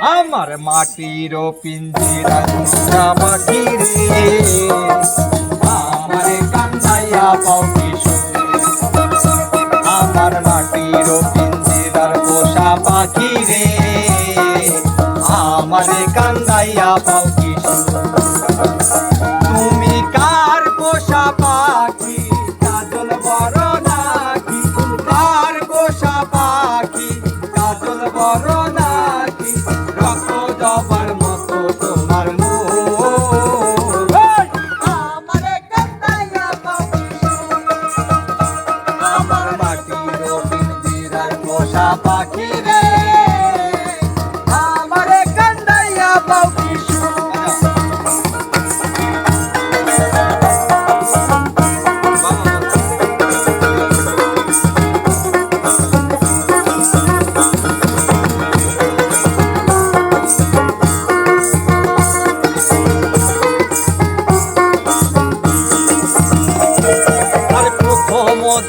আমার মাটির পিঞ্জিরায় পোষা পাখি রে, আমারে কান্দাইয়া পাও কি সুখ। আমার মাটির পিঞ্জিরার পোষা পাখি রে, আমারে কান্দাইয়া পাও কি সুখ। তুমি কার পোষা পাখি কাজল বড় নাকি, কার পোষা পাখি কাজল বড় নাকি, রক্ত জবার মতো তোমার মুখ। আমারে কান্দাইয়া পাও কি সুখ। আমার মাটির পিঞ্জিরার পোষা পাখি রে, আমারে কান্দাইয়া পাও কি সুখ।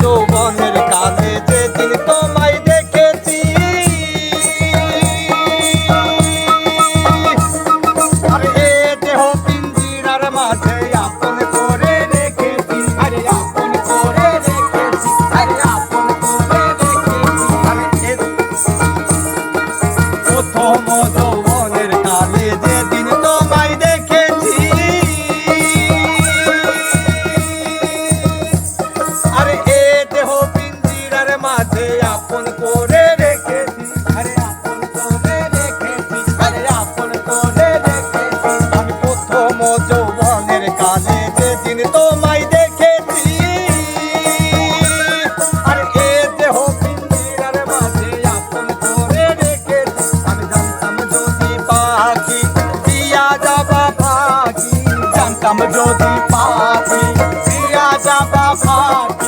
যৌবনের কালে যেদিন তোমায় দেখেছি, আরে এ দেহ পিঞ্জিরার মাঝে আপন করে রেখেছি, আরে আপন করে রেখেছি, আরে আপন করে রেখেছি। আরে প্রথম যৌবনের কালে যেদিন তোমায় দেখেছি, আরে এ দেহ পিঞ্জিরার মাঝে আপন করে রেখেছি, আরে আপন করে রেখেছি, আরে আপন করে রেখেছি। আমি প্রথম যৌবনের কালে যেদিন তোমায় দেখেছি, আরে এ দেহ পিঞ্জিরার মাঝে আপন করে রেখেছি। আমি জানতাম যদি পাখি দিয়া যাবা ফাঁকি, জানতাম যদি পাখি দিয়া যাবা ফাঁকি,